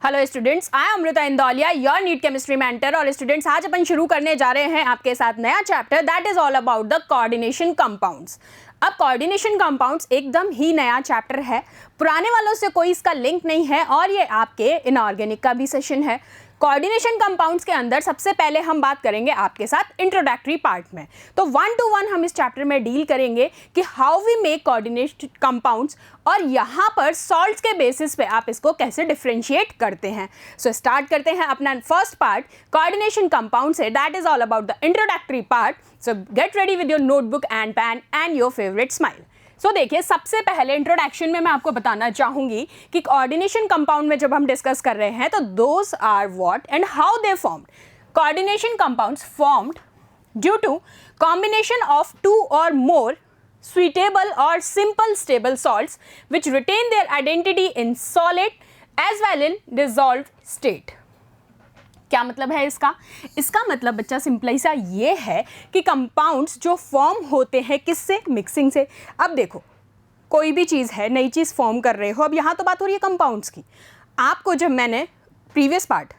Hello students, I am Amrita Indoliya, your NEET chemistry mentor. और students, आज अपन शुरू करने जा रहे हैं आपके साथ नया chapter that is all about the coordination compounds. अब कोऑर्डिनेशन कंपाउंड्स एकदम ही नया चैप्टर है, पुराने वालों से कोई इसका लिंक नहीं है और ये आपके इनऑर्गेनिक का भी सेशन है। कोऑर्डिनेशन कंपाउंड्स के अंदर सबसे पहले हम बात करेंगे आपके साथ इंट्रोडक्टरी पार्ट में। तो 1 to 1 हम इस चैप्टर में डील करेंगे कि how we make coordination compounds और यहाँ पर सॉल्ट्स के बेसिस पे आप इसको कैसे डिफरेंशिएट करते हैं। सो स्टार्ट करते हैं अपना फर्स्ट पार्ट कोऑर्डिनेशन कंपाउंड से, that is all about the introductory part. So get ready with your notebook and pen and your favourite smile. So देखिए, सबसे पहले इंट्रोडक्शन में मैं आपको बताना चाहूंगी कि कोऑर्डिनेशन कंपाउंड में जब हम डिस्कस कर रहे हैं तो those are what and how they formed. Coordination compounds formed due to combination of 2 or more suitable or simple stable salts which retain their identity in solid as well in dissolved state। क्या मतलब है इसका? इसका मतलब बच्चा simply सा ये है कि कंपाउंड्स जो फॉर्म होते हैं किससे? मिक्सिंग से। अब देखो, कोई भी चीज़ है, नई चीज़ फॉर्म कर रहे हो, अब यहाँ तो बात हो रही है कंपाउंड्स की। आपको जब मैंने प्रीवियस पार्ट,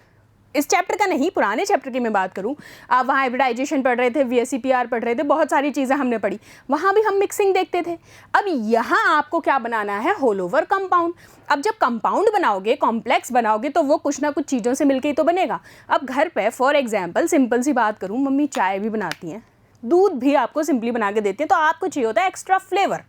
इस चैप्टर का नहीं, पुराने चैप्टर की मैं बात करूं, आप वहाँ हाइब्रिडाइजेशन पढ़ रहे थे, VSEPR पढ़ रहे थे, बहुत सारी चीज़ें हमने पढ़ी, वहाँ भी हम मिक्सिंग देखते थे। अब यहाँ आपको क्या बनाना है? Whole over compound. अब जब कंपाउंड बनाओगे, कॉम्प्लेक्स बनाओगे, तो वो कुछ ना कुछ चीज़ों से मिलके ही तो बनेगा। अब घर पे फॉर एग्जाम्पल सिंपल सी बात करूँ, मम्मी चाय भी बनाती हैं, दूध भी आपको सिंपली बना के देती हैं, तो आपको चाहिए होता है एक्स्ट्रा फ्लेवर,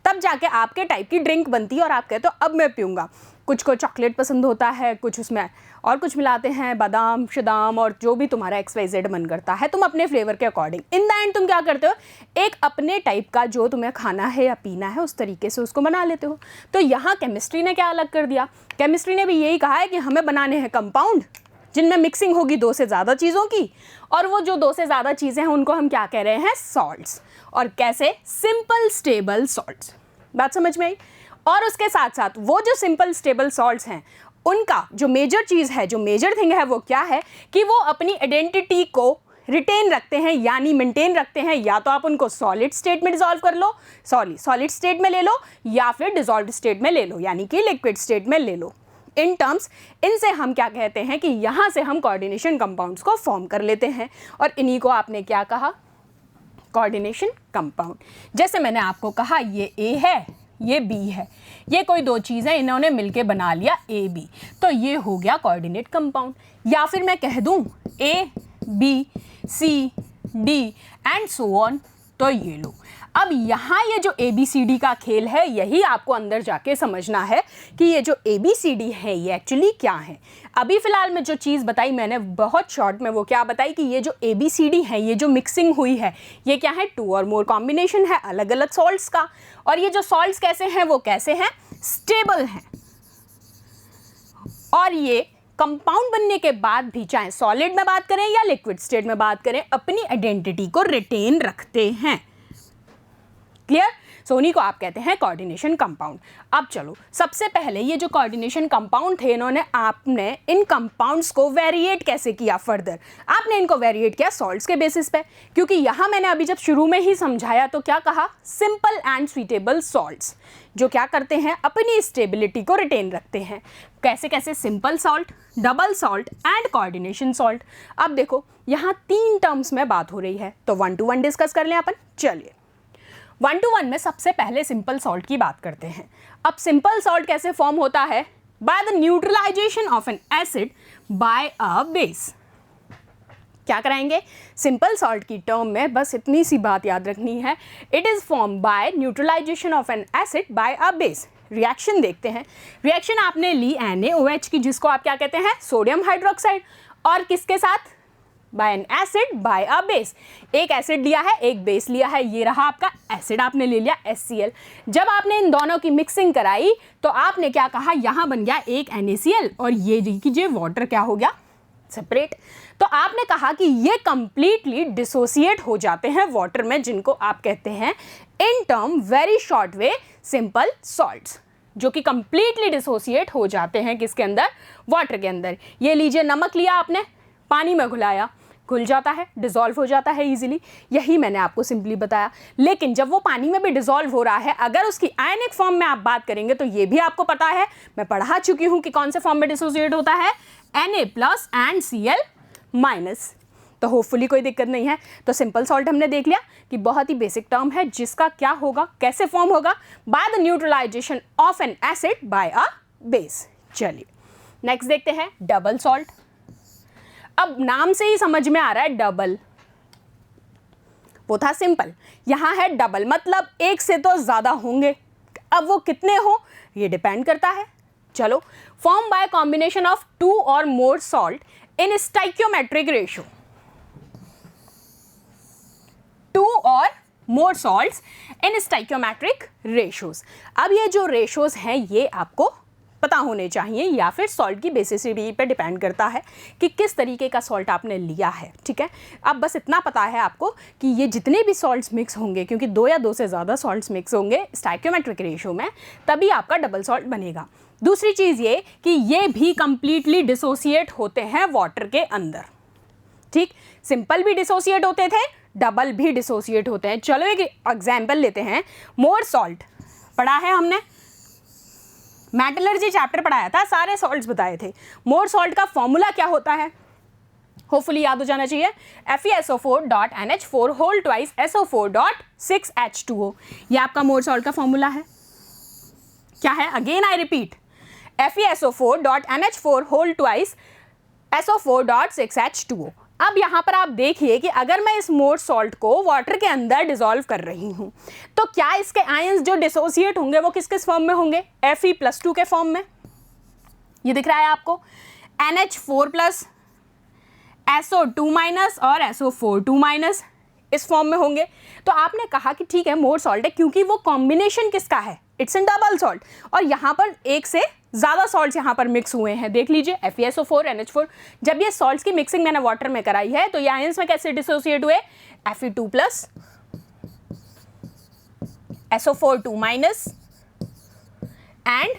तब जाके आपके टाइप की ड्रिंक बनती है और आप कहते हो अब मैं पीऊँगा। कुछ को चॉकलेट पसंद होता है, कुछ उसमें और कुछ मिलाते हैं, बादाम शदाम और जो भी तुम्हारा XYZ मन करता है, तुम अपने फ्लेवर के अकॉर्डिंग इन द एंड तुम क्या करते हो? एक अपने टाइप का जो तुम्हें खाना है या पीना है उस तरीके से उसको बना लेते हो। तो यहाँ केमिस्ट्री ने क्या अलग कर दिया? केमिस्ट्री ने भी यही कहा है कि हमें बनाने हैं कंपाउंड जिनमें मिक्सिंग होगी 2 से ज़्यादा चीज़ों की, और वो जो 2 से ज़्यादा चीज़ें हैं उनको हम क्या कह रहे हैं? सॉल्ट्स। और कैसे? Simple stable salts. बात समझ में आई? और उसके साथ साथ वो जो सिंपल स्टेबल सॉल्ट्स हैं उनका जो मेजर चीज़ है, जो मेजर थिंग है, वो क्या है कि वो अपनी आइडेंटिटी को रिटेन रखते हैं, यानी मेंटेन रखते हैं। या तो आप उनको सॉलिड स्टेट में डिसॉल्व कर लो, सॉलिड स्टेट में ले लो, या फिर डिसॉल्व्ड स्टेट में ले लो, यानी कि लिक्विड स्टेट में ले लो। इन टर्म्स, इनसे हम क्या कहते हैं कि यहाँ से हम कोऑर्डिनेशन कंपाउंड्स को फॉर्म कर लेते हैं, और इन्हीं को आपने क्या कहा? Coordination compound. जैसे मैंने आपको कहा, ये A है, ये B है, ये कोई 2 चीज़ें इन्होंने मिलके बना लिया AB, तो ये हो गया कोऑर्डिनेट कंपाउंड। या फिर मैं कह दूं A, B, C, D and so on, तो ये लो। अब यहाँ ये जो ABCD का खेल है, यही आपको अंदर जाके समझना है कि ये जो ABCD है ये एक्चुअली क्या है। अभी फ़िलहाल में जो चीज़ बताई मैंने बहुत शॉर्ट में, वो क्या बताई कि ये जो ABCD है, ये जो मिक्सिंग हुई है, ये क्या है? 2 or more कॉम्बिनेशन है अलग अलग सॉल्ट्स का। और ये जो सॉल्ट्स कैसे हैं? वो कैसे हैं? स्टेबल हैं। और ये कंपाउंड बनने के बाद भी, चाहे सॉलिड में बात करें या लिक्विड स्टेट में बात करें, अपनी आइडेंटिटी को रिटेन रखते हैं। क्लियर? सो उन्हीं को आप कहते हैं कोऑर्डिनेशन कंपाउंड। अब चलो, सबसे पहले ये जो कोऑर्डिनेशन कंपाउंड थे, आपने इन कंपाउंड्स को वेरिएट कैसे किया? फर्दर आपने इनको वेरिएट किया सॉल्ट्स के बेसिस पे, क्योंकि यहाँ मैंने अभी जब शुरू में ही समझाया तो क्या कहा? सिंपल एंड सुइटेबल सॉल्ट्स जो क्या करते हैं? अपनी स्टेबिलिटी को रिटेन रखते हैं। कैसे कैसे? Simple salt, double salt and coordination salt. अब देखो, यहाँ 3 टर्म्स में बात हो रही है, तो 1 to 1 डिस्कस कर लें अपन। चलिए, 1 to 1 में सबसे पहले सिंपल सॉल्ट की बात करते हैं। अब सिंपल सॉल्ट कैसे फॉर्म होता है? By the neutralization of an acid by a base. क्या कराएंगे? सिंपल सॉल्ट की टर्म में बस इतनी सी बात याद रखनी है, it is form by neutralization of an acid by a base. Reaction देखते हैं। रिएक्शन आपने ली NaOH की, जिसको आप क्या कहते हैं? Sodium hydroxide. और किसके साथ? By an acid by a base. एक एसिड लिया है, एक बेस लिया है, ये रहा आपका एसिड, आपने ले लिया HCl। जब आपने इन दोनों की मिक्सिंग कराई तो आपने क्या कहा? यहाँ बन गया एक NaCl और ये कीजिए वाटर क्या हो गया? सेपरेट। तो आपने कहा कि ये कंप्लीटली डिसोसिएट हो जाते हैं वाटर में, जिनको आप कहते हैं in term very short way simple salts, जो कि कंप्लीटली डिसोसिएट हो जाते हैं किसके अंदर? वाटर के अंदर। ये लीजिए, नमक लिया आपने, पानी में घुलाया, घुल जाता है, डिसॉल्व हो जाता है इजीली, यही मैंने आपको सिंपली बताया। लेकिन जब वो पानी में भी डिसॉल्व हो रहा है, अगर उसकी आयनिक फॉर्म में आप बात करेंगे तो ये भी आपको पता है, मैं पढ़ा चुकी हूँ कि कौन से फॉर्म में डिसोसिएट होता है, Na+ एंड Cl-। तो होपफुली कोई दिक्कत नहीं है। तो सिंपल सॉल्ट हमने देख लिया कि बहुत ही बेसिक टर्म है जिसका क्या होगा, कैसे फॉर्म होगा, by the neutralization of an acid by a base. चलिए नेक्स्ट देखते हैं डबल सॉल्ट। अब नाम से ही समझ में आ रहा है डबल, वो था सिंपल, यहां है डबल, मतलब एक से तो ज्यादा होंगे। अब वो कितने हो ये डिपेंड करता है। चलो, फॉर्म बाय कॉम्बिनेशन ऑफ 2 और मोर सॉल्ट इन स्टाइक्योमेट्रिक रेशियो, 2 और मोर सॉल्ट्स इन स्टाइक्योमेट्रिक रेशियोज। अब ये जो रेशियोज हैं ये आपको पता होने चाहिए, या फिर सॉल्ट की बेसिसिटी पे डिपेंड करता है कि किस तरीके का सॉल्ट आपने लिया है। ठीक है, अब बस इतना पता है आपको कि ये जितने भी सॉल्ट्स मिक्स होंगे, क्योंकि 2 या 2 से ज़्यादा सॉल्ट्स मिक्स होंगे स्टाइक्योमेट्रिक रेशियो में, तभी आपका डबल सॉल्ट बनेगा। दूसरी चीज़ ये कि ये भी कंप्लीटली डिसोसिएट होते हैं वाटर के अंदर। ठीक, सिंपल भी डिसोसिएट होते थे, डबल भी डिसोसिएट होते हैं। चलो एक एग्जाम्पल लेते हैं, मोर सॉल्ट पढ़ा है हमने, मेटलर्जी चैप्टर पढ़ाया था, सारे सॉल्ट्स बताए थे। मोर सॉल्ट का फॉर्मूला क्या होता है, होपफुली याद हो जाना चाहिए, FeSO4.NH4 होल ट्वाइस SO4.6H2O। ये आपका मोर सॉल्ट का फॉर्मूला है। क्या है, again I repeat, FeSO4.NH4 whole twice SO4.6H2O। अब यहाँ पर आप देखिए कि अगर मैं इस मोर सॉल्ट को वाटर के अंदर डिसॉल्व कर रही हूँ तो क्या इसके आयंस जो डिसोसिएट होंगे वो किस किस फॉर्म में होंगे, Fe+2 के फॉर्म में, ये दिख रहा है आपको, NH4+, SO2- और SO4 इस फॉर्म में होंगे। तो आपने कहा कि ठीक है मोर सॉल्ट है, क्योंकि वो कॉम्बिनेशन किसका है, इट्स एन डबल सॉल्ट, और यहाँ पर एक से ज़्यादा सॉल्ट्स यहाँ पर मिक्स हुए हैं। देख लीजिए FeSO4 NH4, जब ये सॉल्ट्स की मिक्सिंग मैंने वाटर में कराई है तो ये आयंस में कैसे डिसोसिएट हुए, Fe2+, SO4 एंड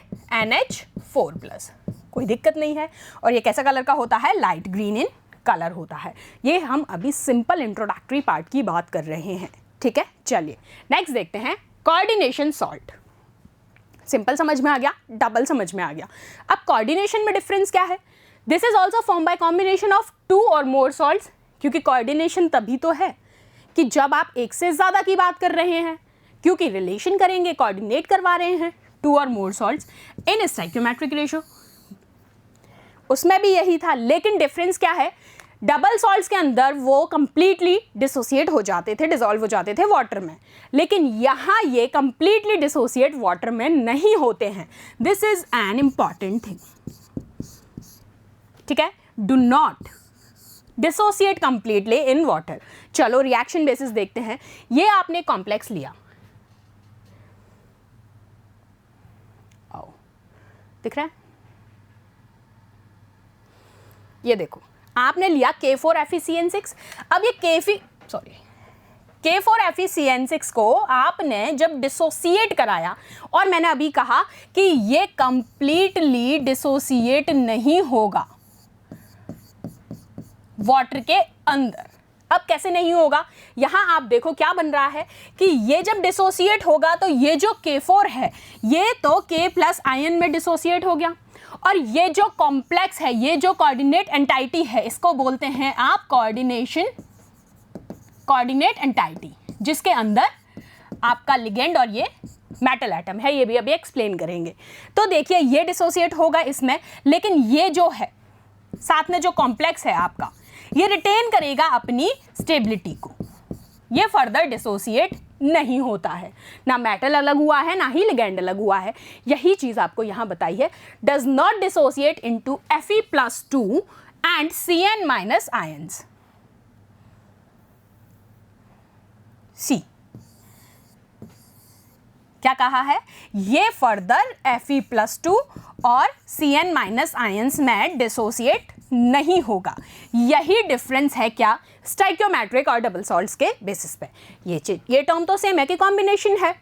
NH4+। कोई दिक्कत नहीं है। और ये कैसा कलर का होता है, लाइट ग्रीन इन कलर होता है। ये हम अभी सिंपल इंट्रोडक्टरी पार्ट की बात कर रहे हैं। ठीक है, चलिए नेक्स्ट देखते हैं कोऑर्डिनेशन सॉल्ट। सिंपल समझ में आ गया, डबल समझ में आ गया। अब कोऑर्डिनेशन में डिफरेंस क्या है, this is also form by combination of 2 और मोर सॉल्ट्स, क्योंकि कोऑर्डिनेशन तभी तो है कि जब आप एक से ज़्यादा की बात कर रहे हैं, क्योंकि रिलेशन करेंगे, कोऑर्डिनेट करवा रहे हैं 2 और मोर सॉल्ट्स इन स्टाइक्योमेट्रिक रेशियो। उसमें भी यही था, लेकिन डिफरेंस क्या है, डबल सॉल्ट्स के अंदर वो कंप्लीटली डिसोसिएट हो जाते थे, डिसॉल्व हो जाते थे वाटर में, लेकिन यहाँ ये कंप्लीटली डिसोसिएट वाटर में नहीं होते हैं। This is an important thing. ठीक है, do not dissociate completely in water. चलो रिएक्शन बेसिस देखते हैं। ये आपने कॉम्प्लेक्स लिया, आओ दिख रहा है, ये देखो आपने लिया K4FeCN6। अब ये K4FeCN6 को आपने जब डिसोसिएट कराया, और मैंने अभी कहा कि ये कंप्लीटली डिसोसिएट नहीं होगा वाटर के अंदर। अब कैसे नहीं होगा, यहां आप देखो क्या बन रहा है कि ये जब डिसोसिएट होगा तो ये जो K4 है ये तो K+ आयन में डिसोसिएट हो गया, और ये जो कॉम्प्लेक्स है, ये जो कोऑर्डिनेट एंटाइटी है, इसको बोलते हैं आप कोऑर्डिनेट एंटाइटी, जिसके अंदर आपका लिगेंड और ये मेटल एटम है, ये भी अभी एक्सप्लेन करेंगे। तो देखिए ये डिसोसिएट होगा इसमें, लेकिन ये जो है साथ में जो कॉम्प्लेक्स है आपका, ये रिटेन करेगा अपनी स्टेबिलिटी को, ये फर्दर डिसोसिएट नहीं होता है, ना मेटल अलग हुआ है ना ही लिगेंड अलग हुआ है। यही चीज आपको यहां बताई है, does not dissociate into Fe+2 and Cn- ions. See क्या कहा है, ये फर्दर Fe+2 और Cn- आयंस में डिसोसिएट नहीं होगा। यही डिफरेंस है क्या, स्टाइक्योमेट्रिक और डबल सॉल्ट्स के बेसिस पे। ये टर्म तो सेम है कि कॉम्बिनेशन है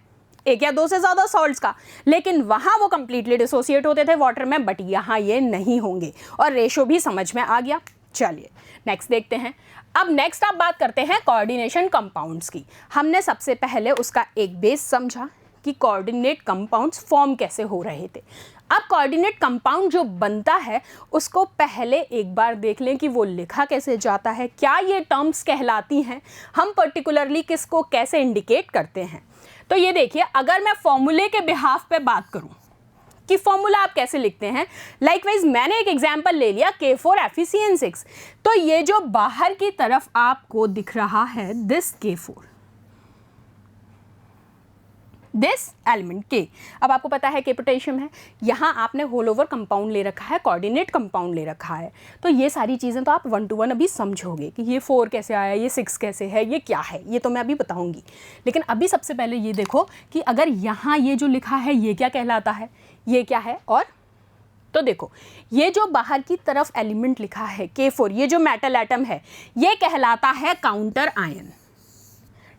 एक या 2 से ज़्यादा सॉल्ट्स का, लेकिन वहाँ वो कंप्लीटली डिसोसिएट होते थे वाटर में, बट यहाँ ये नहीं होंगे। और रेशो भी समझ में आ गया। चलिए नेक्स्ट देखते हैं। अब नेक्स्ट आप बात करते हैं कोऑर्डिनेशन कंपाउंड्स की। हमने सबसे पहले उसका एक बेस समझा कि कोऑर्डिनेट कंपाउंड्स फॉर्म कैसे हो रहे थे। अब कोऑर्डिनेट कंपाउंड जो बनता है उसको पहले एक बार देख लें कि वो लिखा कैसे जाता है, क्या ये टर्म्स कहलाती हैं, हम पर्टिकुलरली किसको कैसे इंडिकेट करते हैं। तो ये देखिए, अगर मैं फॉर्मूले के बिहाफ पे बात करूं कि फॉर्मूला आप कैसे लिखते हैं, लाइकवाइज मैंने एक एग्जांपल ले लिया K4FeCN6। तो ये जो बाहर की तरफ आपको दिख रहा है this K4, this element K, अब आपको पता है K पोटेशियम है, यहाँ आपने होल ओवर कंपाउंड ले रखा है, कोऑर्डिनेट कंपाउंड ले रखा है। तो ये सारी चीज़ें तो आप 1 to 1 अभी समझोगे कि ये 4 कैसे आया, ये 6 कैसे है, ये क्या है, ये तो मैं अभी बताऊंगी। लेकिन अभी सबसे पहले ये देखो कि अगर यहाँ ये जो लिखा है ये क्या कहलाता है, ये क्या है। और तो देखो, ये जो बाहर की तरफ एलिमेंट लिखा है K4, ये जो मेटल एटम है ये कहलाता है काउंटर आयन,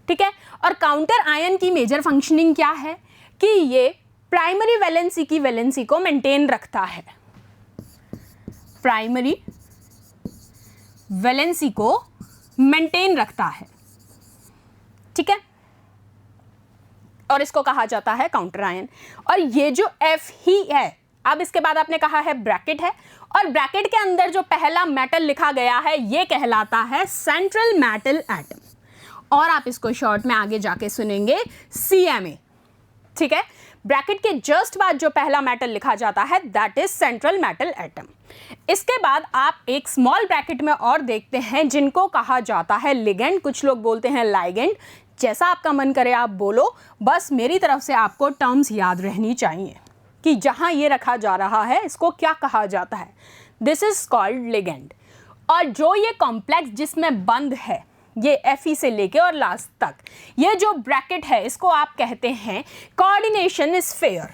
ठीक है। और काउंटर आयन की मेजर फंक्शनिंग क्या है कि ये प्राइमरी वैलेंसी की वैलेंसी को मेंटेन रखता है, प्राइमरी वैलेंसी को मेंटेन रखता है, ठीक है। और इसको कहा जाता है काउंटर आयन। और ये जो F ही है, अब इसके बाद आपने कहा है ब्रैकेट है, और ब्रैकेट के अंदर जो पहला मेटल लिखा गया है ये कहलाता है सेंट्रल मेटल एटम, और आप इसको शॉर्ट में आगे जाके सुनेंगे CMA, ठीक है। ब्रैकेट के जस्ट बाद जो पहला मेटल लिखा जाता है that is central metal atom. इसके बाद आप एक स्मॉल ब्रैकेट में और देखते हैं जिनको कहा जाता है लिगेंड, कुछ लोग बोलते हैं लाइगेंड, जैसा आपका मन करे आप बोलो, बस मेरी तरफ से आपको टर्म्स याद रहनी चाहिए कि जहां ये रखा जा रहा है इसको क्या कहा जाता है। This is called ligand. और जो ये कॉम्प्लेक्स जिसमें बंद है ये Fe से लेके और लास्ट तक, ये जो ब्रैकेट है इसको आप कहते हैं कोऑर्डिनेशन स्फीयर।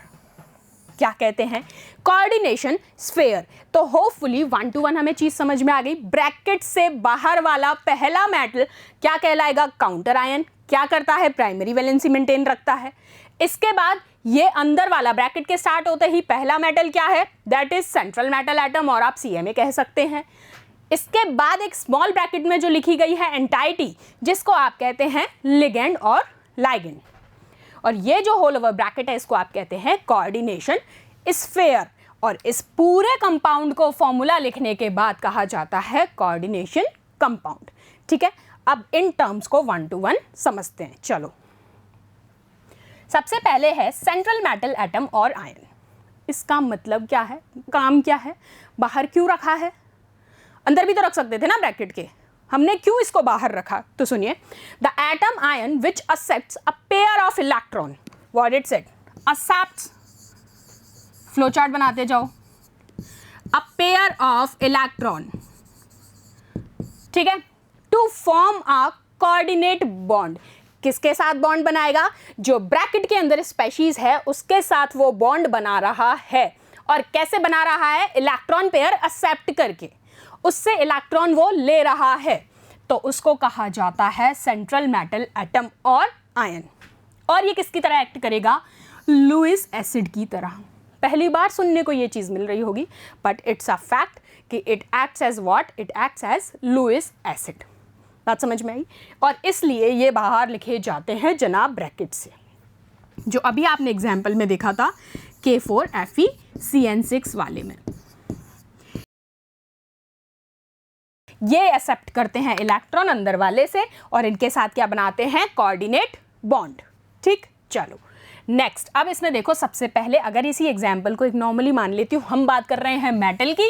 क्या कहते हैं? Coordination sphere. तो होपफुली 1 to 1 हमें चीज समझ में आ गई। ब्रैकेट से बाहर वाला पहला मेटल क्या कहलाएगा? Counter ion. क्या करता है? प्राइमरी वैलेंसी मेंटेन रखता है। इसके बाद ये अंदर वाला ब्रैकेट के स्टार्ट होते ही पहला मेटल क्या है? That is central metal atom, और आप CMA कह सकते हैं। इसके बाद एक स्मॉल ब्रैकेट में जो लिखी गई है एंटाइटी, जिसको आप कहते हैं लिगेंड और लाइगेंड। और ये जो होल ओवर ब्रैकेट है इसको आप कहते हैं कोऑर्डिनेशन स्फीयर। और इस पूरे कंपाउंड को फॉर्मूला लिखने के बाद कहा जाता है कोऑर्डिनेशन कंपाउंड, ठीक है। अब इन टर्म्स को 1 to 1 समझते हैं। चलो, सबसे पहले है सेंट्रल मेटल एटम और आयन। इसका मतलब क्या है, काम क्या है, बाहर क्यों रखा है? अंदर भी तो रख सकते थे ना ब्रैकेट के, हमने क्यों इसको बाहर रखा? तो सुनिए, the atom ion which accepts a pair of electron, what it said, accepts, flow chart बनाते जाओ, अ पेयर ऑफ इलेक्ट्रॉन, ठीक है, to form a coordinate bond. किसके साथ बॉन्ड बनाएगा? जो ब्रैकेट के अंदर स्पेशीज है उसके साथ वो बॉन्ड बना रहा है। और कैसे बना रहा है? इलेक्ट्रॉन पेयर एक्सेप्ट करके, उससे इलेक्ट्रॉन वो ले रहा है, तो उसको कहा जाता है सेंट्रल मेटल एटम और आयन। और ये किसकी तरह एक्ट करेगा? लुईस एसिड की तरह। पहली बार सुनने को ये चीज़ मिल रही होगी, बट इट्स अ फैक्ट कि it acts as what? It acts as Lewis acid. बात समझ में आई? और इसलिए ये बाहर लिखे जाते हैं जनाब ब्रैकेट से, जो अभी आपने एग्जाम्पल में देखा था K4FeCN6 वाले में। ये एक्सेप्ट करते हैं इलेक्ट्रॉन अंदर वाले से और इनके साथ क्या बनाते हैं? कोऑर्डिनेट बॉन्ड, ठीक। चलो नेक्स्ट, अब इसमें देखो, सबसे पहले अगर इसी एग्जाम्पल को एक नॉर्मली मान लेती हूँ, हम बात कर रहे हैं मेटल की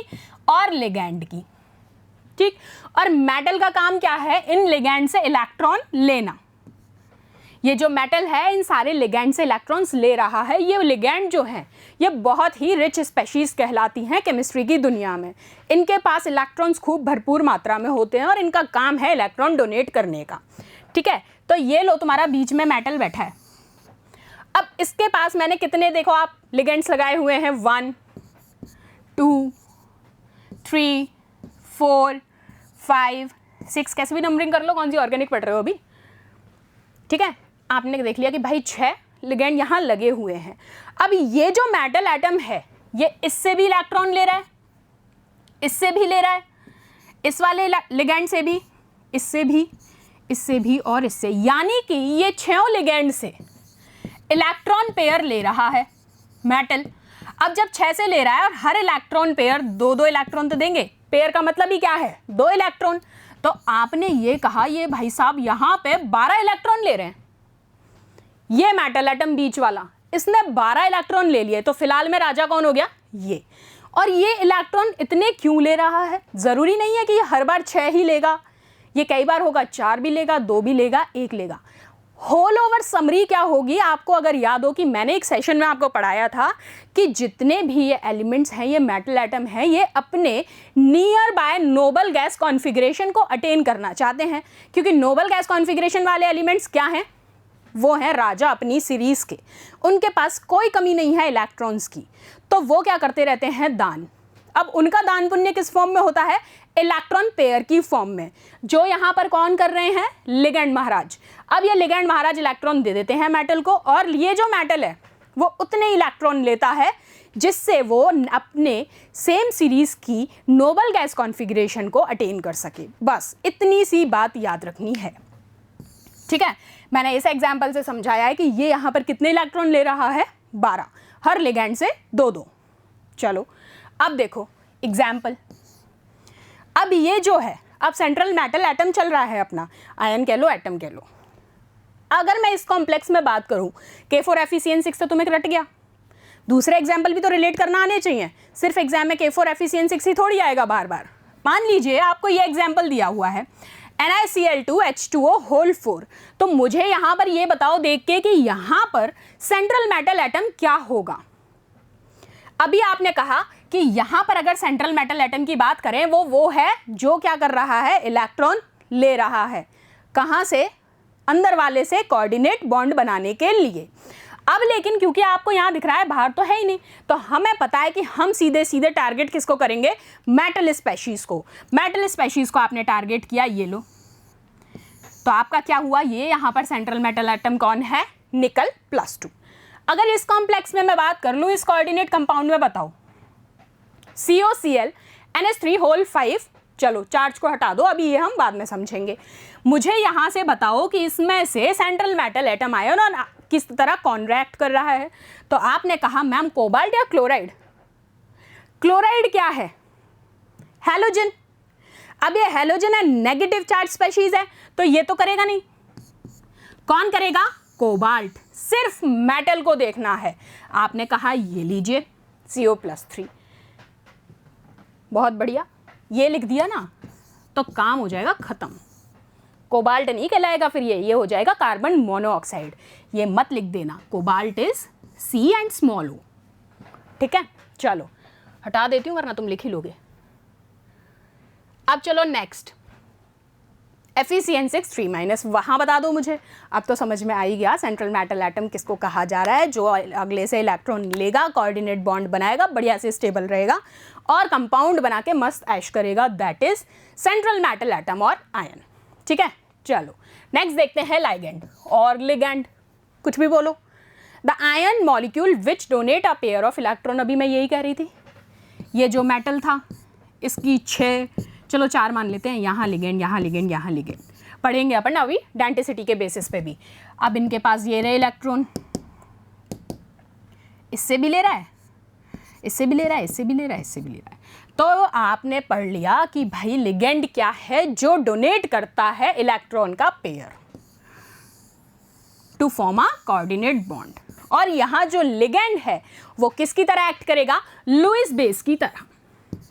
और लिगैंड की, ठीक। और मेटल का काम क्या है? इन लिगैंड से इलेक्ट्रॉन लेना। ये जो मेटल है इन सारे लिगैंड से इलेक्ट्रॉन्स ले रहा है। ये लिगैंड जो हैं ये बहुत ही रिच स्पेशीज कहलाती हैं केमिस्ट्री की दुनिया में। इनके पास इलेक्ट्रॉन्स खूब भरपूर मात्रा में होते हैं और इनका काम है इलेक्ट्रॉन डोनेट करने का, ठीक है। तो ये लो, तुम्हारा बीच में मेटल बैठा है। अब इसके पास मैंने कितने, देखो आप, लिगेंड्स लगाए हुए हैं, 1 2 3 4 5 6, कैसे भी नंबरिंग कर लो, कौन सी ऑर्गेनिक पढ़ रहे हो अभी, ठीक है। आपने देख लिया कि भाई 6 लिगेंड यहाँ लगे हुए हैं। अब ये जो मेटल एटम है ये इससे भी इलेक्ट्रॉन ले रहा है, इससे भी ले रहा है, इस वाले लिगेंड से भी, इससे भी, इससे भी और इससे, यानी कि ये 6 लिगेंड से इलेक्ट्रॉन पेयर ले रहा है मेटल। अब जब 6 से ले रहा है और हर इलेक्ट्रॉन पेयर 2-2 इलेक्ट्रॉन तो देंगे, पेयर का मतलब ही क्या है 2 इलेक्ट्रॉन, तो आपने ये कहा ये भाई साहब यहाँ पे 12 इलेक्ट्रॉन ले रहे हैं, ये मेटल एटम बीच वाला इसने 12 इलेक्ट्रॉन ले लिए, तो फिलहाल में राजा कौन हो गया ये। और ये इलेक्ट्रॉन इतने क्यों ले रहा है, ज़रूरी नहीं है कि ये हर बार 6 ही लेगा, ये कई बार होगा 4 भी लेगा, 2 भी लेगा, 1 लेगा। होल ओवर समरी क्या होगी, आपको अगर याद हो कि मैंने एक सेशन में आपको पढ़ाया था कि जितने भी ये एलिमेंट्स हैं, ये मेटल एटम हैं, ये अपने near by noble gas configuration को अटेन करना चाहते हैं, क्योंकि नोबल गैस कॉन्फ़िगरेशन वाले एलिमेंट्स क्या हैं, वो हैं राजा अपनी सीरीज़ के, उनके पास कोई कमी नहीं है इलेक्ट्रॉन्स की, तो वो क्या करते रहते हैं दान। अब उनका दान पुण्य किस फॉर्म में होता है, इलेक्ट्रॉन पेयर की फॉर्म में, जो यहाँ पर कौन कर रहे हैं, लिगेंड महाराज। अब ये लिगेंड महाराज इलेक्ट्रॉन दे देते हैं मेटल को, और ये जो मेटल है वो उतने इलेक्ट्रॉन लेता है जिससे वो अपने सेम सीरीज की नोबल गैस कॉन्फ़िगरेशन को अटेन कर सके। बस इतनी सी बात याद रखनी है, ठीक है। मैंने इस एग्जाम्पल से समझाया है कि ये यहाँ पर कितने इलेक्ट्रॉन ले रहा है, 12, हर लिगेंड से 2-2। चलो अब देखो एग्जाम्पल, अब ये जो है, अब सेंट्रल मेटल एटम चल रहा है अपना, आयन कह लो एटम कह लो। अगर मैं इस कॉम्प्लेक्स में बात करूं K4FeCN6 तो तुम्हें रट गया, दूसरे एग्जाम्पल भी तो रिलेट करना आने चाहिए, सिर्फ एग्जाम में K4FeCN6 ही थोड़ी आएगा बार बार। मान लीजिए आपको ये एग्जाम्पल दिया हुआ है NiCl2H2O होल 4, तो मुझे यहाँ पर ये बताओ देख के कि यहाँ पर सेंट्रल मेटल एटम क्या होगा। अभी आपने कहा कि यहाँ पर अगर सेंट्रल मेटल एटम की बात करें, वो है जो क्या कर रहा है, इलेक्ट्रॉन ले रहा है, कहाँ से, अंदर वाले से कोऑर्डिनेट बॉन्ड बनाने के लिए। अब लेकिन क्योंकि आपको यहाँ दिख रहा है बाहर तो है ही नहीं, तो हमें पता है कि हम सीधे सीधे टारगेट किसको करेंगे, मेटल स्पेशीज को। मेटल स्पेशीज को आपने टारगेट किया, ये लो, तो आपका क्या हुआ, ये यहाँ पर सेंट्रल मेटल एटम कौन है, निकल +2। अगर इस कॉम्प्लेक्स में मैं बात कर लूँ, इस कोऑर्डिनेट कंपाउंड में बताओ COCl NH3 होल 5, चलो चार्ज को हटा दो, अभी ये हम बाद में समझेंगे। मुझे यहाँ से बताओ कि इसमें से सेंट्रल मेटल एटम आयन और किस तरह कॉन्ट्रैक्ट कर रहा है। तो आपने कहा मैम कोबाल्ट या क्लोराइड, क्लोराइड क्या है, हैलोजन। अब ये हैलोजन है, नेगेटिव चार्ज स्पेशीज है, तो ये तो करेगा नहीं, कौन करेगा, कोबाल्ट। सिर्फ मेटल को देखना है। आपने कहा ये लीजिए CO+3, बहुत बढ़िया, ये लिख दिया ना तो काम हो जाएगा खत्म, कोबाल्ट नहीं कहलाएगा फिर ये हो जाएगा कार्बन मोनोऑक्साइड। ये मत लिख देना, cobalt is C and small o, ठीक है। चलो हटा देती हूँ वरना तुम लिख ही लोगे। अब चलो नेक्स्ट, FeCN6 3- वहाँ बता दो मुझे। अब तो समझ में आ ही गया सेंट्रल मेटल एटम किसको कहा जा रहा है, जो अगले से इलेक्ट्रॉन लेगा, कोऑर्डिनेट बॉन्ड बनाएगा, बढ़िया से स्टेबल रहेगा और कंपाउंड बना के मस्त ऐश करेगा, that is central metal atom और आयन, ठीक है। चलो नेक्स्ट देखते हैं लाइगेंड और लिगेंड, कुछ भी बोलो। The ion molecule which donate a pair of electron, अभी मैं यही कह रही थी, ये जो मेटल था इसकी 6, चलो 4 मान लेते हैं, यहाँ लिगेंड, यहाँ लिगेंड, यहाँ लिगेंड, पढ़ेंगे अपन अभी डेंसिटी के बेसिस पे भी। अब इनके पास ये रहे इलेक्ट्रॉन, इससे भी ले रहा है, इससे भी ले रहा है, इससे भी ले रहा है, इससे भी ले रहा है। तो आपने पढ़ लिया कि भाई लिगेंड क्या है, जो डोनेट करता है इलेक्ट्रॉन का pair to form a coordinate bond. और यहाँ जो लिगेंड है वो किसकी तरह एक्ट करेगा, लुईस बेस की तरह।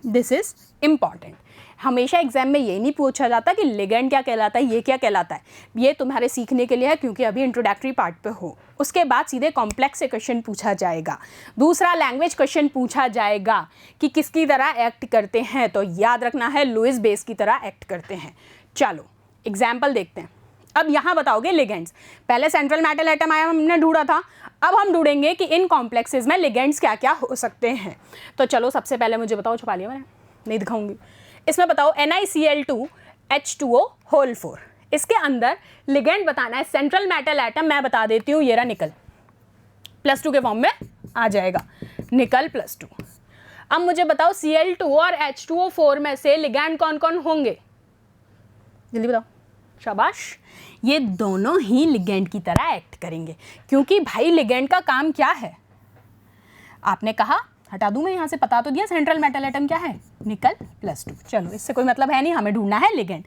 दिस इज इंपॉर्टेंट, हमेशा एग्जाम में ये नहीं पूछा जाता कि लिगेंड क्या कहलाता है, ये क्या कहलाता है, ये तुम्हारे सीखने के लिए है क्योंकि अभी इंट्रोडक्टरी पार्ट पे हो। उसके बाद सीधे कॉम्प्लेक्स से क्वेश्चन पूछा जाएगा, दूसरा लैंग्वेज क्वेश्चन पूछा जाएगा कि किसकी तरह एक्ट करते हैं, तो याद रखना है लुईस बेस की तरह एक्ट करते हैं। चलो एग्जाम्पल देखते हैं। अब यहाँ बताओगे लिगेंड्स, पहले सेंट्रल मेटल एटम आयन हमने ढूंढा था, अब हम ढूंढेंगे कि इन कॉम्प्लेक्सेस में लिगेंड्स क्या क्या हो सकते हैं। तो चलो सबसे पहले मुझे बताओ, छुपा लिया मैंने, नहीं दिखाऊंगी, इसमें बताओ NiCl2H2O होल 4, इसके अंदर लिगेंड बताना है सेंट्रल मेटल एटम। मैं बता देती हूँ, ये रहा निकल, +2 के फॉर्म में आ जाएगा, निकल +2। अब मुझे बताओ Cl2 और H2O4 में से लिगैंड कौन कौन होंगे, जल्दी बताओ। शाबाश, ये दोनों ही लिगैंड की तरह एक्ट करेंगे, क्योंकि भाई लिगैंड का काम क्या है, आपने कहा हटा दूं मैं यहाँ से, पता तो दिया सेंट्रल मेटल एटम क्या है, निकल +2। चलो इससे कोई मतलब है नहीं, हमें ढूंढना है लिगैंड।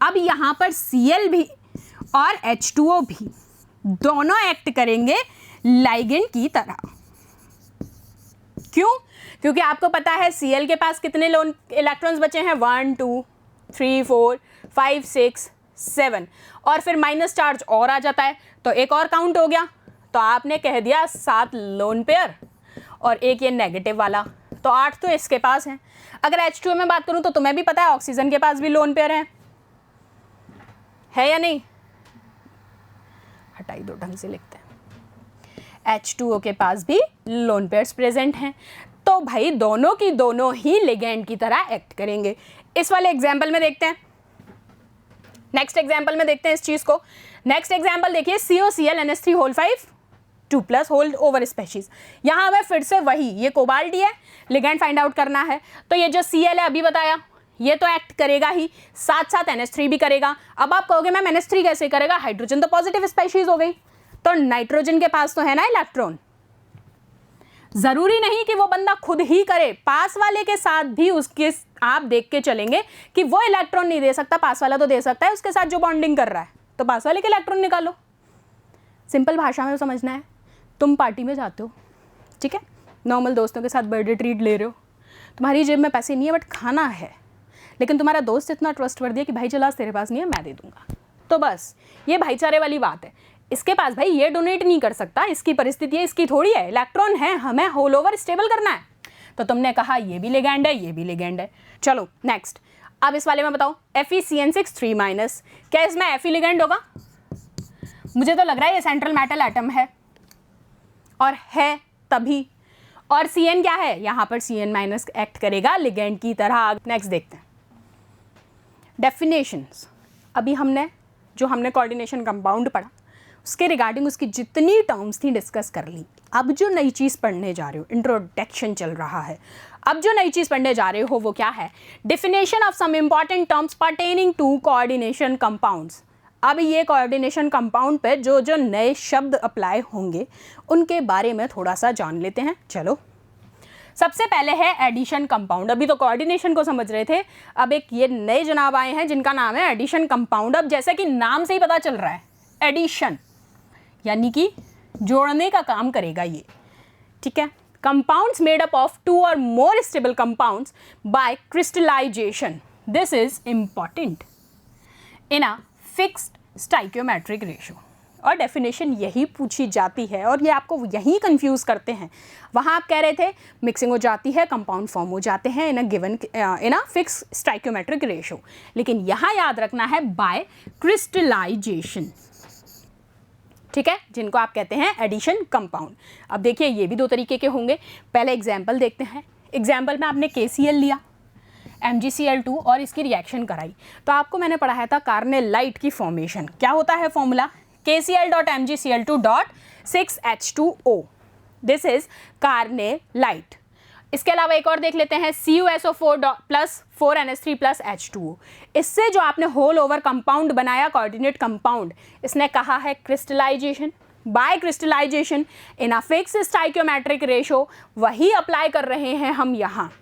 अब यहाँ पर Cl भी और H2O भी दोनों एक्ट करेंगे लिगैंड की तरह। क्यों? क्योंकि आपको पता है Cl के पास कितने लोन इलेक्ट्रॉन्स बचे हैं, 1 2 3 4 5 6 7, और फिर माइनस चार्ज और आ जाता है, तो एक और काउंट हो गया, तो आपने कह दिया 7 लोन पेयर और एक ये नेगेटिव वाला, तो 8 तो इसके पास है। अगर H2O में बात करूं तो तुम्हें भी पता है ऑक्सीजन के पास भी लोन पेयर है या नहीं, हटाई दो, ढंग से लिखते हैं। H2O के पास भी लोन पेयर्स प्रेजेंट हैं, तो भाई दोनों की दोनों ही लिगैंड की तरह एक्ट करेंगे। इस वाले एग्जाम्पल में देखते हैं, नेक्स्ट एग्जाम्पल में देखते हैं इस चीज को। नेक्स्ट एग्जाम्पल देखिए, COCl NH3 2+ hold over species. यहाँ हमें फिर से वही, ये कोबाल्ट है, लिगैंड फाइंड आउट करना है, तो ये जो Cl है अभी बताया, ये तो एक्ट करेगा ही, साथ साथ NH3 भी करेगा। अब आप कहोगे मैम NH3 कैसे करेगा, हाइड्रोजन तो पॉजिटिव स्पेशीज हो गई, तो नाइट्रोजन के पास तो है ना इलेक्ट्रॉन, जरूरी नहीं कि वो बंदा खुद ही करे, पास वाले के साथ भी उसके आप देख के चलेंगे कि वो इलेक्ट्रॉन नहीं दे सकता, पास वाला तो दे सकता है उसके साथ जो बॉन्डिंग कर रहा है, तो पास वाले के इलेक्ट्रॉन निकालो। सिंपल भाषा में समझना है। तुम पार्टी में जाते हो, ठीक है, नॉर्मल दोस्तों के साथ बर्थडे ट्रीट ले रहे हो, तुम्हारी जेब में पैसे नहीं है बट खाना है, लेकिन तुम्हारा दोस्त इतना ट्रस्टवर्दी है कि भाई चला तेरे पास नहीं है मैं दे दूंगा, तो बस ये भाईचारे वाली बात है। इसके पास भाई ये डोनेट नहीं कर सकता, इसकी परिस्थिति है, इसकी थोड़ी है, इलेक्ट्रॉन है, हमें होल ओवर स्टेबल करना है, तो तुमने कहा ये भी लिगैंड है, ये भी लिगैंड है। चलो नेक्स्ट, अब इस वाले में बताओ FeCN6 3-, क्या इसमें Fe लिगैंड होगा? मुझे तो लग रहा है ये सेंट्रल मेटल एटम है, और है तभी, और Cn क्या है, यहाँ पर Cn- एक्ट करेगा लिगैंड की तरह। नेक्स्ट देखते हैं डेफिनेशंस। अभी हमने कोऑर्डिनेशन कंपाउंड पढ़ा, उसके रिगार्डिंग उसकी जितनी टर्म्स थी डिस्कस कर ली। अब जो नई चीज़ पढ़ने जा रहे हो, इंट्रोडक्शन चल रहा है, अब जो नई चीज़ पढ़ने जा रहे हो वो क्या है, definition of some important terms pertaining to coordination compounds. अब ये कोऑर्डिनेशन कंपाउंड पे जो जो नए शब्द अप्लाई होंगे उनके बारे में थोड़ा सा जान लेते हैं। चलो सबसे पहले है एडिशन कंपाउंड। अभी तो कोऑर्डिनेशन को समझ रहे थे, अब एक ये नए जनाब आए हैं जिनका नाम है एडिशन कंपाउंड। अब जैसे कि नाम से ही पता चल रहा है, एडिशन यानी कि जोड़ने का काम करेगा ये, ठीक है। Compounds made up of 2 or more stable compounds by crystallization, this is important in a fixed stoichiometric ratio. और डेफिनेशन यही पूछी जाती है और ये आपको यही कंफ्यूज करते हैं। वहाँ आप कह रहे थे मिक्सिंग हो जाती है, कंपाउंड फॉर्म हो जाते हैं इन अ फिक्स स्टाइकियोमेट्रिक रेशियो, लेकिन यहाँ याद रखना है बाय क्रिस्टलाइजेशन, ठीक है, जिनको आप कहते हैं एडिशन कंपाउंड। अब देखिए ये भी 2 तरीके के होंगे। पहले एग्जाम्पल देखते हैं। एग्जाम्पल में आपने KCl लिया, MgCl2 और इसकी रिएक्शन कराई, तो आपको मैंने पढ़ाया था कार्नेलाइट की फॉर्मेशन। क्या होता है formula, KCl.MgCl2.6H2O, this is carnallite. इसके अलावा एक और देख लेते हैं, CuSO4 + 4NH3 + H2O। इससे जो आपने होल ओवर कंपाउंड बनाया, कोऑर्डिनेट कंपाउंड, इसने कहा है crystallization, by crystallization in a fix stoichiometric ratio, वही अप्लाई कर रहे हैं हम यहाँ।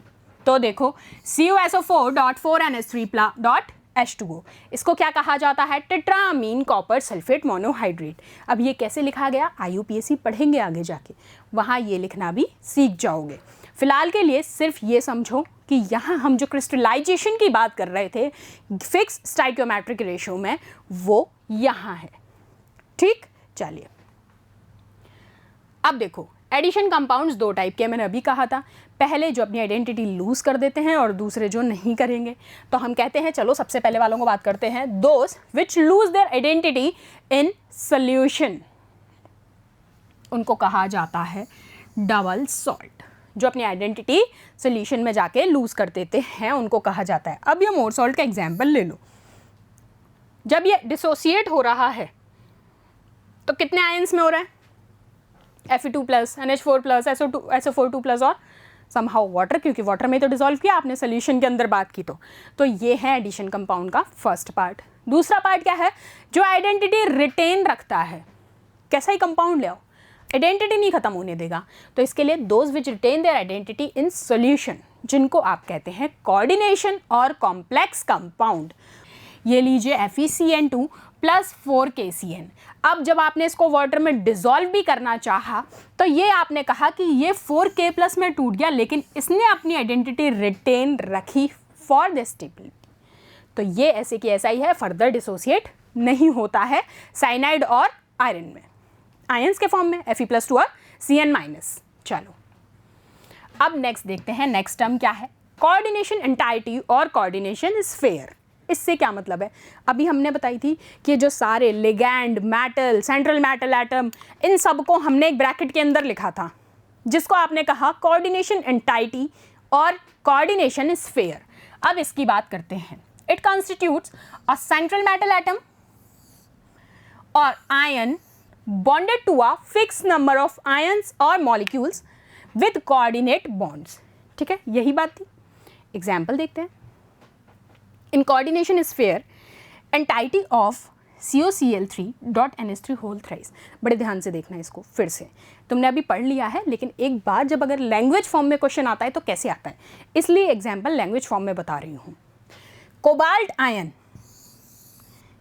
तो देखो CuSO4.4NH3 इसको क्या कहा जाता है, टेट्रामीन कॉपर सल्फेट मोनोहाइड्रेट। अब ये कैसे लिखा गया, IUPAC पढ़ेंगे आगे जाके, वहाँ ये लिखना भी सीख जाओगे। फिलहाल के लिए सिर्फ ये समझो कि यहाँ हम जो क्रिस्टलाइजेशन की बात कर रहे थे फिक्स स्टाइकियोमेट्रिक रेशियो में, वो यहाँ है, ठीक। चलिए अब देखो एडिशन कंपाउंड्स 2 टाइप के, मैंने अभी कहा था, पहले जो अपनी आइडेंटिटी लूज कर देते हैं और दूसरे जो नहीं करेंगे। तो हम कहते हैं चलो सबसे पहले वालों को बात करते हैं, those which lose their identity in solution, उनको कहा जाता है डबल सॉल्ट। जो अपनी आइडेंटिटी सॉल्यूशन में जाके लूज कर देते हैं उनको कहा जाता है। अब ये मोर सॉल्ट का एग्जाम्पल ले लो, जब ये डिसोसिएट हो रहा है तो कितने आयंस में हो रहा है, Fe2+, NH4+, SO4 2+ और समहाउ वाटर, क्योंकि वाटर में तो डिसॉल्व किया आपने, सोल्यूशन के अंदर बात की तो ये है एडिशन कंपाउंड का फर्स्ट पार्ट। दूसरा पार्ट क्या है, जो आइडेंटिटी रिटेन रखता है, कैसा ही कंपाउंड ले आओ आइडेंटिटी नहीं खत्म होने देगा, तो इसके लिए those which retain their identity in solution, जिनको आप कहते हैं कोऑर्डिनेशन और कॉम्प्लेक्स कंपाउंड। ये लीजिए FeCN2 प्लस 4KCN। अब जब आपने इसको वाटर में डिसॉल्व भी करना चाहा तो ये आपने कहा कि ये 4K प्लस में टूट गया, लेकिन इसने अपनी आइडेंटिटी रिटेन रखी फॉर द स्टेबिलिटी, तो ये ऐसे की ऐसा ही है, फर्दर डिसोसिएट नहीं होता है साइनाइड और आयरन में, आयंस के फॉर्म में Fe+2 और Cn-। चलो अब नेक्स्ट देखते हैं, नेक्स्ट टर्म क्या है, कोऑर्डिनेशन एंटाइटी और कोऑर्डिनेशन स्फीयर। इससे क्या मतलब है, अभी हमने बताई थी कि जो सारे ligand, metal, central metal atom, इन सबको हमने एक ब्रैकेट के अंदर लिखा था, जिसको आपने कहा कोऑर्डिनेशन एंटाइटी और कोऑर्डिनेशन स्फीयर। अब इसकी बात करते हैं। It constitutes a central metal atom और ion bonded to a fixed number of ions or molecules with coordinate bonds। ठीक है, यही बात थी। एग्जाम्पल देखते हैं। In coordination sphere entity of COCl3.NH3 whole thrice. बड़े ध्यान से देखना इसको फिर से, तुमने अभी पढ़ लिया है, लेकिन एक बार जब अगर लैंग्वेज फॉर्म में क्वेश्चन आता है तो कैसे आता है, इसलिए एग्जाम्पल लैंग्वेज फॉर्म में बता रही हूँ। कोबाल्ट आयन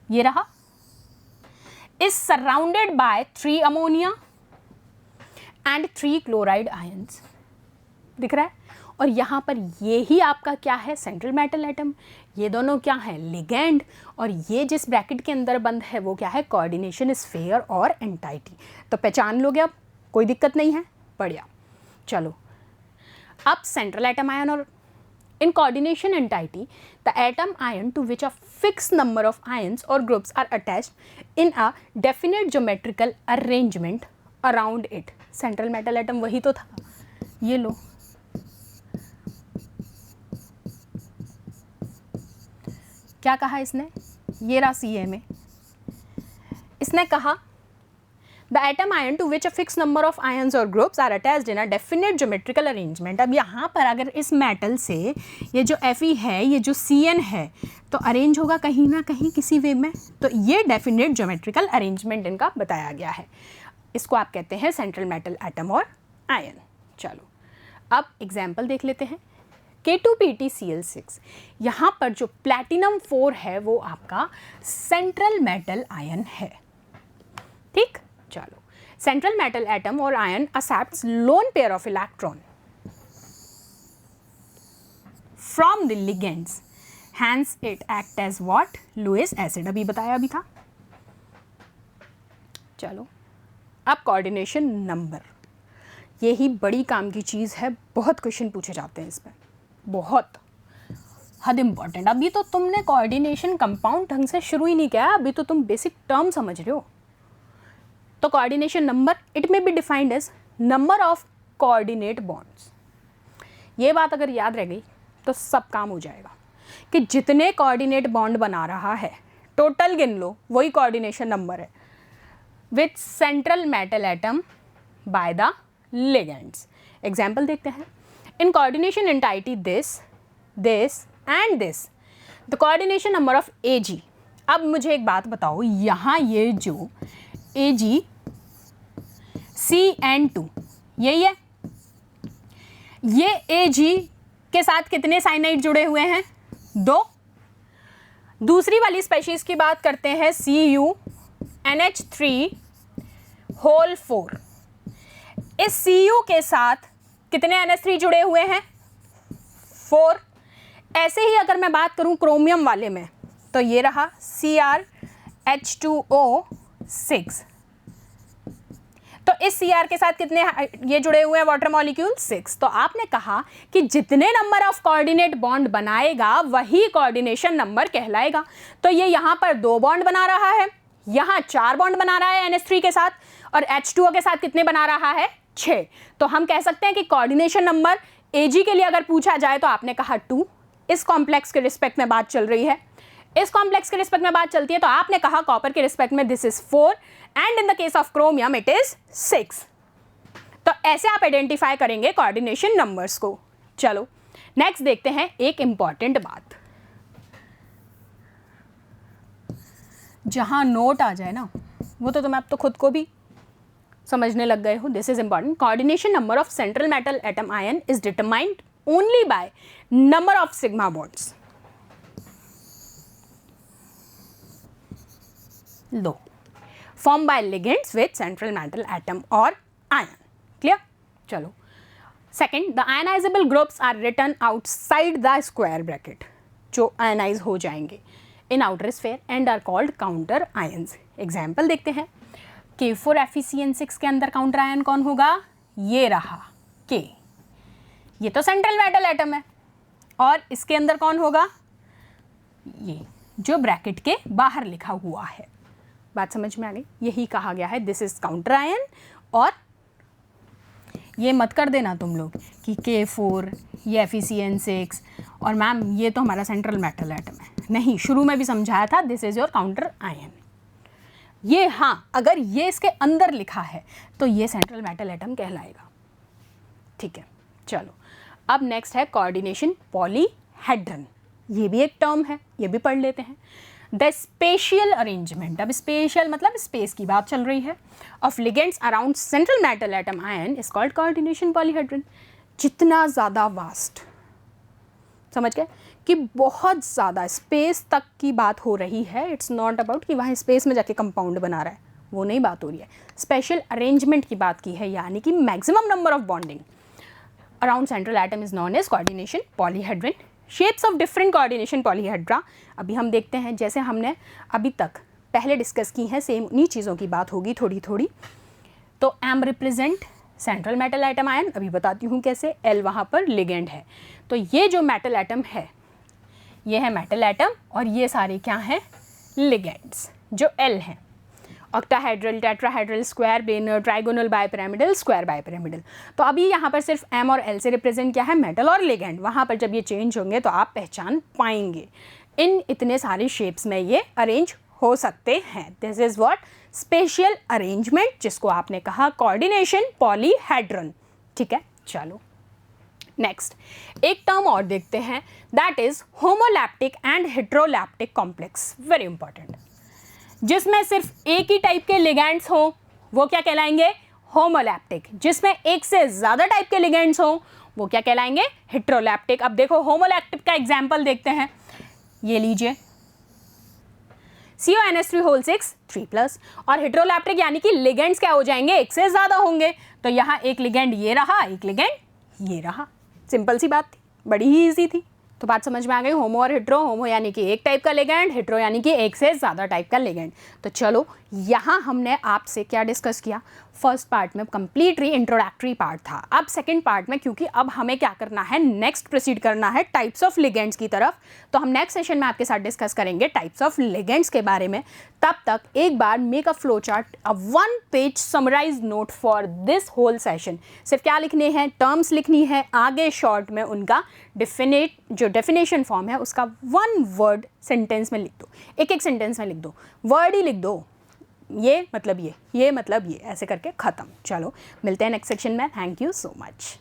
ये रहा, is surrounded by 3 ammonia and 3 chloride ions। दिख रहा है, और यहाँ पर ये ही आपका क्या है, सेंट्रल मेटल एटम, ये दोनों क्या है, लिगैंड, और ये जिस ब्रैकेट के अंदर बंद है वो क्या है, कोऑर्डिनेशन स्फीयर और एंटाइटी। तो पहचान लोगे, अब कोई दिक्कत नहीं है, बढ़िया। चलो अब सेंट्रल एटम आयन और in coordination entity, the atom ion to which a fixed number of ions or groups are attached in a definite geometrical arrangement around it। central metal atom वही तो था, ये लो, क्या कहा इसने, ये रहा CA, इसने कहा The atom ion to which a fixed number of ions or groups are attached in a definite geometrical arrangement। अब यहाँ पर अगर इस मेटल से ये जो Fe है, ये जो Cn है, तो अरेंज होगा कहीं ना कहीं किसी वे में, तो ये डेफिनेट ज्योमेट्रिकल अरेंजमेंट इनका बताया गया है। इसको आप कहते हैं सेंट्रल मेटल एटम और आयन। चलो अब एग्जाम्पल देख लेते हैं। K2PtCl6, यहाँ पर जो प्लैटिनम 4 है वो आपका सेंट्रल मेटल आयन है। ठीक, चलो सेंट्रल मेटल एटम और ion accepts lone pair of electron from the ligands, hence it act as what, Lewis acid। अभी बताया, अभी था। चलो अब कोऑर्डिनेशन नंबर, यही बड़ी काम की चीज़ है, बहुत क्वेश्चन पूछे जाते हैं इस पर, बहुत हद इम्पॉर्टेंट। अभी तो तुमने कोऑर्डिनेशन कंपाउंड ढंग से शुरू ही नहीं किया, अभी तो तुम बेसिक टर्म समझ रहे हो। तो coordination number, it may be defined as number of coordinate bonds. ये बात अगर याद रह गई तो सब काम हो जाएगा, कि जितने कोऑर्डिनेट बॉन्ड बना रहा है टोटल गिन लो, वही कोऑर्डिनेशन नंबर है, with central metal atom by the ligands. Example देखते हैं। In coordination entity this this and this, the coordination number of Ag। अब मुझे एक बात बताओ, यहाँ ये जो Ag CN2 यही है, ये Ag के साथ कितने साइनाइड जुड़े हुए हैं, 2। दूसरी वाली स्पेशीज की बात करते हैं, CuNH3 होल 4। इस Cu के साथ कितने NH3 जुड़े हुए हैं, 4। ऐसे ही अगर मैं बात करूं क्रोमियम वाले में, तो ये रहा CrH2O6। तो इस Cr के साथ कितने ये जुड़े हुए हैं वाटर मॉलिक्यूल, 6। तो आपने कहा कि जितने नंबर ऑफ कोऑर्डिनेट बॉन्ड बनाएगा वही कोऑर्डिनेशन नंबर कहलाएगा। तो ये यहाँ पर 2 बॉन्ड बना रहा है, यहाँ 4 बॉन्ड बना रहा है NH3 के साथ, और H2O के साथ कितने बना रहा है, 6। तो हम कह सकते हैं कि कोऑर्डिनेशन नंबर Ag के लिए अगर पूछा जाए तो आपने कहा 2। इस कॉम्प्लेक्स के रिस्पेक्ट में बात चल रही है, इस कॉम्प्लेक्स के रिस्पेक्ट में बात चलती है, तो आपने कहा कॉपर के रिस्पेक्ट में this is 4 and in the case of chromium it is 6। तो ऐसे आप आइडेंटिफाई करेंगे कोऑर्डिनेशन नंबर्स को। चलो नेक्स्ट देखते हैं एक इंपॉर्टेंट बात, जहां नोट आ जाए ना वो तो तुम अब तो खुद को भी समझने लग गए हो। This is important. Coordination number of central metal atom ion is determined only by number of sigma bonds. Low formed by ligands with central metal atom or ion. Clear? चलो second, the ionizable groups are written outside the square bracket, जो आयनाइज हो जाएंगे in outer sphere and are called counter ions. Example देखते हैं, K4FeCN6 के अंदर counter ion कौन होगा? ये रहा K, ये तो सेंट्रल मेटल एटम है, और इसके अंदर कौन होगा? ये जो ब्रैकेट के बाहर लिखा हुआ है। बात समझ में आ गई? यही कहा गया है दिस इज काउंटर आयन। और ये मत कर देना तुम लोग कि K4 ये FeCN6 और मैम ये तो हमारा सेंट्रल मेटल एटम है। नहीं, शुरू में भी समझाया था this is your counter ion. ये हाँ, अगर ये इसके अंदर लिखा है तो ये सेंट्रल मेटल एटम कहलाएगा। ठीक है, चलो अब नेक्स्ट है कोऑर्डिनेशन पॉलीहेड्रन। ये भी एक टर्म है, ये भी पढ़ लेते हैं। द स्पेशियल अरेंजमेंट, अब स्पेशल मतलब स्पेस की बात चल रही है, of ligands around central metal atom ion is called coordination polyhedron. जितना ज़्यादा वास्ट, समझ गए कि बहुत ज़्यादा स्पेस तक की बात हो रही है। इट्स नॉट अबाउट कि वहाँ स्पेस में जाके कंपाउंड बना रहा है, वो नहीं बात हो रही है। स्पेशल अरेंजमेंट की बात की है, यानी कि maximum number of bonding around central atom is known as coordination polyhedron. Shapes of different coordination polyhedra अभी हम देखते हैं, जैसे हमने अभी तक पहले डिस्कस की हैं, सेम उन्हीं चीज़ों की बात होगी थोड़ी थोड़ी। तो M represent central metal atom ion, अभी बताती हूँ कैसे। एल वहाँ पर लिगेंड है, तो ये जो मेटल एटम है ये है मेटल एटम, और ये सारे क्या हैं? लिगेंड्स, जो एल हैं। Octahedral, tetrahedral, square banner, trigonal, bipyramidal, square bipyramidal. तो अभी यहाँ पर सिर्फ एम और एल से रिप्रेजेंट क्या है? मेटल और लिगेंड। वहाँ पर जब ये चेंज होंगे तो आप पहचान पाएंगे। इन इतने सारे शेप्स में ये अरेंज हो सकते हैं। This is what? Spatial arrangement, जिसको आपने कहा कोऑर्डिनेशन पॉलीहेड्रन। ठीक है, चलो नेक्स्ट एक टर्म और देखते हैं, that is homoleptic and heteroleptic complex. Very important. जिसमें सिर्फ एक ही टाइप के लिगेंड्स हो वो क्या कहलाएंगे? होमोलैप्टिक। जिसमें एक से ज़्यादा टाइप के लिगेंड्स हो वो क्या कहलाएंगे? हेट्रोलैप्टिक। अब देखो होमोलैप्टिक का एग्जाम्पल देखते हैं, ये लीजिए CONH3 3+, और हेट्रोलैप्टिक यानी कि लिगेंड्स क्या हो जाएंगे? एक से ज़्यादा होंगे। तो यहाँ एक लिगेंड ये रहा, एक लिगेंड ये रहा। सिंपल सी बात थी, बड़ी ही ईजी थी। तो बात समझ में आ गई? होमो और हेट्रो, होमो यानी कि एक टाइप का लिगेंड, हेट्रो यानी कि एक से ज़्यादा टाइप का लिगेंड। तो चलो यहाँ हमने आपसे क्या डिस्कस किया? फर्स्ट पार्ट में कंप्लीटली इंट्रोडक्टरी पार्ट था। अब सेकंड पार्ट में, क्योंकि अब हमें क्या करना है, नेक्स्ट प्रोसीड करना है टाइप्स ऑफ लिगेंड्स की तरफ, तो हम नेक्स्ट सेशन में आपके साथ डिस्कस करेंगे टाइप्स ऑफ लिगेंड्स के बारे में। तब तक एक बार make a flow chart, a 1 page summarize note for this whole session. सिर्फ क्या लिखने हैं? टर्म्स लिखनी है, आगे शॉर्ट में उनका जो डेफिनेशन फॉर्म है उसका 1 वर्ड सेंटेंस में लिख दो, एक सेंटेंस में लिख दो, वर्ड ही लिख दो। ये मतलब ये मतलब ये, ऐसे करके ख़त्म। चलो मिलते हैं नेक्स्ट सेक्शन में। Thank you so much.